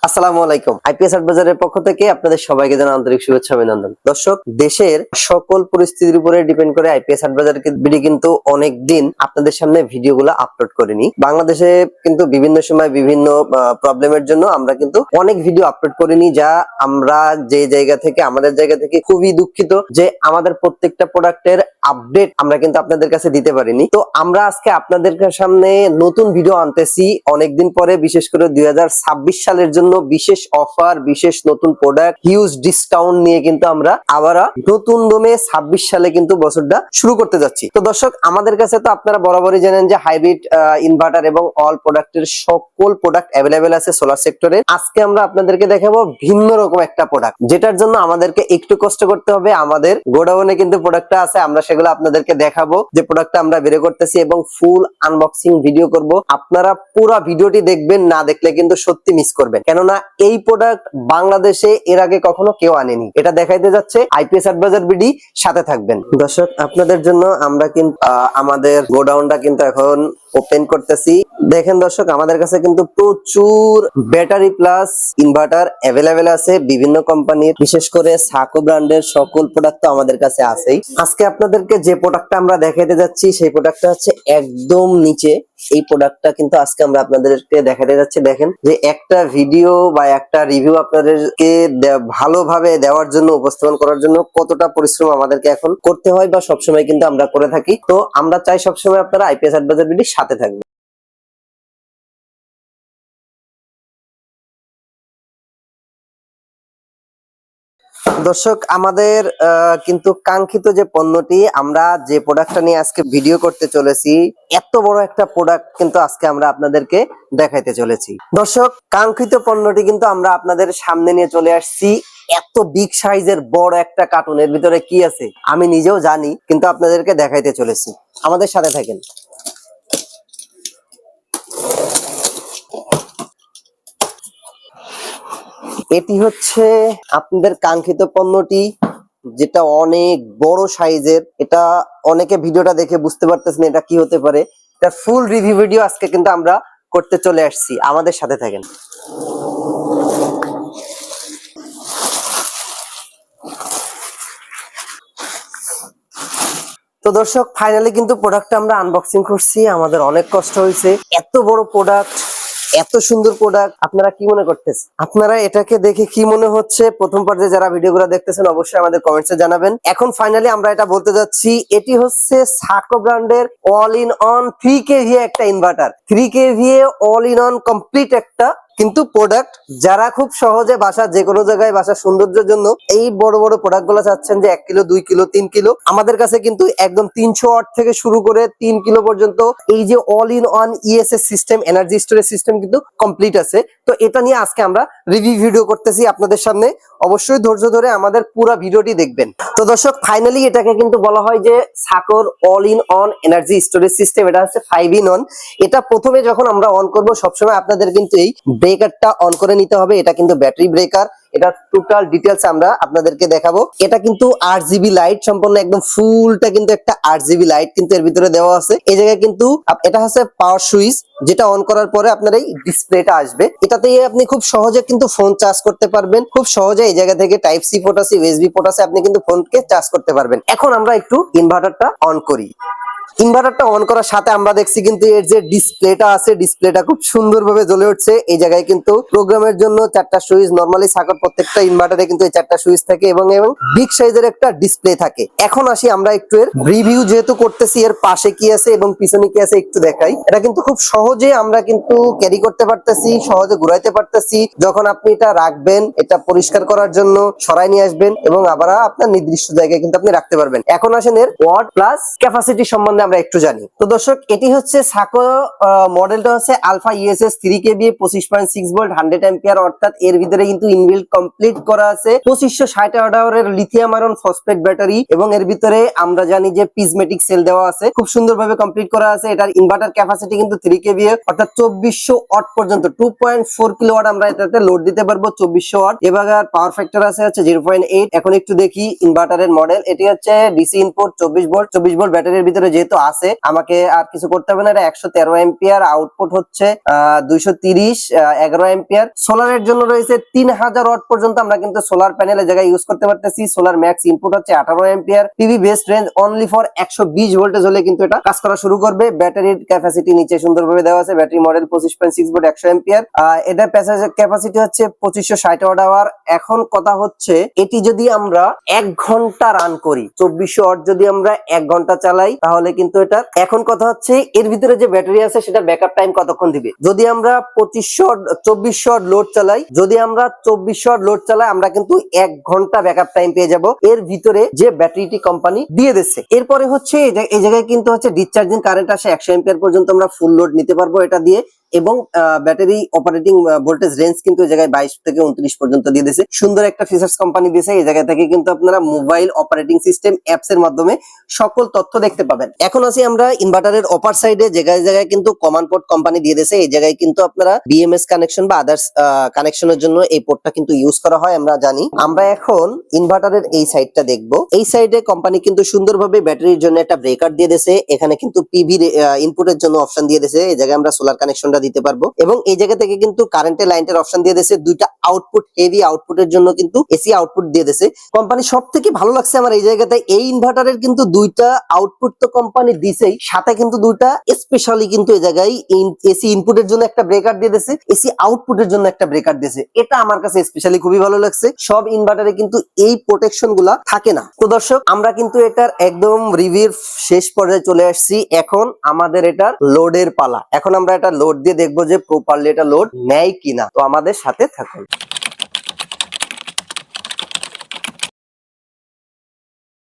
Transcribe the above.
আসসালামু আলাইকুম। আইপিএস বাজারের পক্ষ থেকে আপনাদের সবাইকে জানাই আন্তরিক শুভেচ্ছা অভিনন্দন। দর্শক, দেশের সকল পরিস্থিতির উপরে ডিপেন্ড করে আইপিএস বাজার কিন্তু অনেকদিন আপনাদের সামনে ভিডিওগুলো আপলোড করিনি। বাংলাদেশে কিন্তু বিভিন্ন সময় বিভিন্ন প্রবলেমের জন্য আমরা কিন্তু অনেক ভিডিও আপলোড করিনি, যা আমরা যে জায়গা থেকে আমাদের জায়গা থেকে খুবই দুঃখিত যে আমাদের প্রত্যেকটা প্রোডাক্টের আপডেট আমরা কিন্তু আপনাদের কাছে দিতে পারিনি। তো আমরা আজকে আপনাদের সামনে নতুন ভিডিও আনতেছি অনেকদিন পরে, বিশেষ করে 2026 সালের জন্য বিশেষ অফার, বিশেষ নতুন প্রোডাক্ট, হিউজ ডিসকাউন্ট নিয়ে কিন্তু আমরা আবার নতুন দমে 26 সালে কিন্তু বছরটা শুরু করতে যাচ্ছি। তো দর্শক, আমাদের কাছে তো আপনারা বরাবরই জানেন যে হাইব্রিড ইনভার্টার এবং অল প্রোডাক্টের সকল প্রোডাক্ট অ্যাভেলেবেল আছে সোলার সেক্টরে। আজকে আমরা আপনাদেরকে দেখাবো ভিন্ন রকম একটা প্রোডাক্ট, যেটার জন্য আমাদেরকে একটু কষ্ট করতে হবে। আমাদের গোডাউনে কিন্তু প্রোডাক্টটা আছে, আমরা সেগুলো আপনাদেরকে দেখাবো যে প্রোডাক্টটা আমরা বের করতেছি এবং ফুল আনবক্সিং ভিডিও করব। আপনারা পুরো ভিডিওটি দেখবেন, না দেখলে কিন্তু সত্যি মিস করবেন, কেননা এই প্রোডাক্ট বাংলাদেশে এর আগে কখনো কেউ আনেনি। এটা দেখাইতে যাচ্ছে আইপিএস অ্যাডভাইজার বিডি, সাথে থাকবেন। দর্শক, আপনাদের জন্য আমরা কিন্তু আমাদের গোডাউনটা কিন্তু এখন ওপেন করতেছি। দেখেন দর্শক, আমাদের কাছে কিন্তু প্রচুর ব্যাটারি প্লাস ইনভার্টার অ্যাভেলেবেল আছে বিভিন্ন কোম্পানির, বিশেষ করে সাকো ব্র্যান্ডের সকল প্রোডাক্ট তো আমাদের কাছে আছেই। আজকে আপনাদেরকে যে প্রোডাক্টটা আমরা দেখাইতে যাচ্ছি সেই প্রোডাক্টটা হচ্ছে একদম নিচে। এই প্রোডাক্টটা কিন্তু আজকে আমরা আপনাদেরকে দেখাতে যাচ্ছি। দেখেন যে একটা ভিডিও বা একটা রিভিউ আপনাদেরকে ভালোভাবে দেওয়ার জন্য, উপস্থাপন করার জন্য কতটা পরিশ্রম আমাদেরকে এখন করতে হয় বা সবসময় কিন্তু আমরা করে থাকি। তো আমরা চাই সবসময় আপনারা আইপিএস অ্যাডভাইজার বিডির সাথে থাকবেন। দর্শক, আমাদের কিন্তু কাঙ্ক্ষিত যে পণ্যটি, আমরা যে প্রোডাক্টটা নিয়ে আজকে ভিডিও করতে চলেছি, এত বড় একটা প্রোডাক্ট কিন্তু আজকে আমরা আপনাদেরকে দেখাইতে চলেছি। দর্শক, কাঙ্ক্ষিত পণ্যটি কিন্তু আমরা আপনাদের সামনে নিয়ে চলে আসছি। এত বিগ সাইজের বড় একটা কার্টুনের ভিতরে কি আছে আমি নিজেও জানি, কিন্তু আপনাদেরকে দেখাইতে চলেছি। আমাদের সাথে থাকেন। এটি হচ্ছে আপনাদের কাঙ্ক্ষিত পণ্যটি, যেটা অনেক বড় সাইজের। এটা অনেকে ভিডিওটা দেখে বুঝতে পারতেছেন এটা কি হতে পারে। এটা ফুল রিভিউ ভিডিও আজকে কিন্তু আমরা করতে চলে আসছি। আমাদের সাথে থাকেন। তো দর্শক, ফাইনালি কিন্তু প্রোডাক্টটা আমরা আনবক্সিং করছি। আমাদের অনেক কষ্ট হয়েছে। এত বড় প্রোডাক্ট, এত সুন্দর প্রোডাক্ট, আপনারা কি মনে করতেছেন? আপনারা এটাকে দেখে কি মনে হচ্ছে? প্রথম পর্যায়ে যারা ভিডিওগুলো দেখতেছেন অবশ্যই আমাদের কমেন্টসে জানাবেন। এখন ফাইনালি আমরা এটা বলতে যাচ্ছি, এটি হচ্ছে সাকো ব্র্যান্ডের অল ইন অন 3 কেভিএ একটা inverter. 3 KVA all in on complete একটা কিন্তু প্রোডাক্ট। যারা খুব সহজে বাসা যে কোনো জায়গায় বাসার সৌন্দর্যের জন্য এই বড় বড় প্রোডাক্ট গুলো চাচ্ছেন যে 1 কিলো 2 কিলো 3 কিলো, আমাদের কাছে কিন্তু একদম 300 ওয়াট থেকে শুরু করে 3 কিলো পর্যন্ত এই যে all in one ESS system, energy storage system কিন্তু কমপ্লিট আছে। তো এটা নিয়ে আজকে আমরা রিভিউ ভিডিও করতেছি আপনাদের সামনে। অবশ্যই ধৈর্য ধরে আমাদের পুরো ভিডিওটি দেখবেন। তো দর্শক, ফাইনালি এটাকে কিন্তু বলা হয় যে সাকোর all in one energy storage system. এটা হচ্ছে 5 ইন 1। এটা প্রথমে যখন আমরা অন করব, সবসময় আপনাদের কিন্তু এই ব্রেকারটা অন করে নিতে হবে। এটা কিন্তু ব্যাটারি ব্রেকার। এটা টোটাল ডিটেলস আমরা আপনাদেরকে দেখাবো। এটা কিন্তু আরজিবি লাইট সম্পন্ন, একদম ফুলটা কিন্তু একটা আরজিবি লাইট কিন্তু এর ভিতরে দেওয়া আছে। এই জায়গায় কিন্তু এটা হচ্ছে পাওয়ার সুইচ, যেটা অন করার পরে আপনার এই ডিসপ্লেটা আসবে। এটাতে আপনি খুব সহজে কিন্তু ফোন চার্জ করতে পারবেন। খুব সহজে এই জায়গা থেকে টাইপ সি পোর্ট আছে, ইউএসবি পোর্ট আছে, আপনি কিন্তু ফোনকে চার্জ করতে পারবেন। এখন আমরা একটু ইনভার্টারটা অন করি। ইনভার্টারটা অন করার সাথে আমরা দেখছি কিন্তু এর যে ডিসপ্লেটা আছে, ডিসপ্লেটা খুব সুন্দরভাবে জ্বলে উঠছে। এই জায়গায় কিন্তু প্রোগ্রামের জন্য 4টা সুইচ, নরমালি সাকোর প্রত্যেকটা ইনভার্টারে কিন্তু এই 4টা সুইচ থাকে এবং বিগ সাইজের একটা ডিসপ্লে থাকে। এখন আসি আমরা একটু এর রিভিউ যেহেতু করতেছি, এর পাশে কি আছে এবং পিছনে কি আছে একটু দেখাই। এটা কিন্তু খুব সহজে আমরা কিন্তু ক্যারি করতে পারতেছি, সহজে ঘুরাইতে পারতেছি। যখন আপনি এটা রাখবেন, এটা পরিষ্কার করার জন্য সরাই নিয়ে আসবেন এবং আবার আপনার নির্দিষ্ট জায়গায় কিন্তু আপনি রাখতে পারবেন। এখন আসেন এর ওয়াট প্লাস ক্যাপাসিটি সম্বন্ধে আমরা একটু জানি। তো দর্শক, এটি হচ্ছে সাকো মডেলটা হচ্ছে alpha USS 3 KVA 25.6 volt 100 ampere, অর্থাৎ এর ভিতরে কিন্তু ইনবিল্ট কমপ্লিট করা আছে 2560 আওয়ারের লিথিয়াম আয়রন ফসফেট ব্যাটারি এবং এর ভিতরে আমরা জানি যে প্রিজমেটিক সেল দেওয়া আছে। খুব সুন্দরভাবে কমপ্লিট করা আছে। এটার ইনভার্টার ক্যাপাসিটি কিন্তু 3 কেভিএ, অর্থাৎ 2400 ওয়াট পর্যন্ত 2.4 কিলোওয়াট আমরা এটাতে লোড দিতে পারবো। 2400 ওয়াট। এবার পাওয়ার ফ্যাক্টর আছে হচ্ছে 0.8। এখন একটু দেখি ইনভার্টারের মডেল। এটি হচ্ছে ডিসি ইনপুট 24 ভোল্ট। 24 ভোল্ট ব্যাটারির ভিতরে যেহেতু যেহেতু আছে আমাকে আর কিছু করতে হবে না। এটা 113 অ্যাম্পিয়ার, আউটপুট হচ্ছে 230 11 অ্যাম্পিয়ার। সোলারের জন্য রয়েছে 3000 ওয়াট পর্যন্ত আমরা কিন্তু সোলার প্যানেলের জায়গায় ইউজ করতে পারতেছি। সোলার ম্যাক্স ইনপুট হচ্ছে 18 ampere. PV best range only for 120 voltage হলে কিন্তু এটা কাজ করা শুরু করবে। ব্যাটারির ক্যাপাসিটি নিচে সুন্দরভাবে দেওয়া আছে। Battery model 25.6 volt 100 ampere. এটা প্যাসেজের ক্যাপাসিটি হচ্ছে 2560 ওয়াট আওয়ার। এখন কথা হচ্ছে এটি যদি আমরা 1 ঘন্টা রান করি, 2400 ওয়াট যদি আমরা 1 ঘন্টা চালাই তাহলে কিন্তু এটা, এখন কথা হচ্ছে এর ভিতরে যে ব্যাটারি আছে সেটার ব্যাকআপ টাইম কতক্ষণ দিবে। যদি আমরা 2400 ওয়াট লোড চালাই, আমরা কিন্তু 1 ঘন্টা ব্যাকআপ টাইম পেয়ে যাব এর ভিতরে যে ব্যাটারিটি কোম্পানি দিয়ে দিচ্ছে। এরপরে হচ্ছে এই জায়গায় কিন্তু হচ্ছে ডিসচার্জিং কারেন্ট আসে 100 অ্যাম্পিয়ার পর্যন্ত আমরা ফুল লোড নিতে পারবো এটা দিয়ে। এবং ব্যাটারি অপারেটিং ভোল্টেজ রেঞ্জ কিন্তু এই জায়গায় 22 থেকে 29 পর্যন্ত দিয়ে দিয়েছে। সুন্দর একটা ফিচার্স কোম্পানি দিয়েছে। এই জায়গা থেকে কিন্তু আপনারা মোবাইল অপারেটিং সিস্টেম অ্যাপস এর মাধ্যমে সকল তথ্য দেখতে পাবেন। এখন আছি আমরা ইনভার্টারের অপার সাইডে, জায়গায় জায়গায় কিন্তু কমান পোর্ট কোম্পানি দিয়ে দিয়েছে। এই জায়গায় কিন্তু আপনারা বিএমএস কানেকশন বা আদার্স কানেকশনের জন্য এই পোর্টটা কিন্তু ইউজ করা হয়, আমরা জানি। আমরা এখন ইনভার্টারের এই সাইডটা দেখব। এই সাইডে কোম্পানি কিন্তু সুন্দরভাবে ব্যাটারির জন্য একটা ব্রেকার দিয়ে দিয়েছে। এখানে কিন্তু পিভি ইনপুটের জন্য অপশন দিয়ে দিয়েছে। এই জায়গায় আমরা সোলার কানেকশন দিতে পারবো। এবং এই জায়গা থেকে কিন্তু কারেন্টের লাইনের অপশন দিয়ে দিয়েছে। দুইটা আউটপুট, হেভি আউটপুটের জন্য কিন্তু এসি আউটপুট দিয়ে দিয়েছে কোম্পানি। সব থেকে ভালো লাগছে আমার এই জায়গাতে, এই ইনভার্টারের কিন্তু দুইটা আউটপুট তো কোম্পানি দিছেই, সাথে কিন্তু দুইটা স্পেশালি কিন্তু এই জায়গায় এসি ইনপুটের জন্য একটা ব্রেকার দিয়ে দিয়েছে, এসি আউটপুটের জন্য একটা ব্রেকার দিয়েছে। এটা আমার কাছে স্পেশালি খুবই ভালো লাগছে। সব ইনভার্টারে কিন্তু এই প্রোটেকশন গুলা থাকে না। তো দর্শক, আমরা কিন্তু এটার একদম রিভিউ শেষ পর্যায়ে চলে আসছি। এখন আমাদের এটার লোডের পালা। এখন আমরা এটা লোড দিয়ে দেখবো যে প্রপারলি এটা লোড নেয় কিনা। তো আমাদের সাথে থাকুন।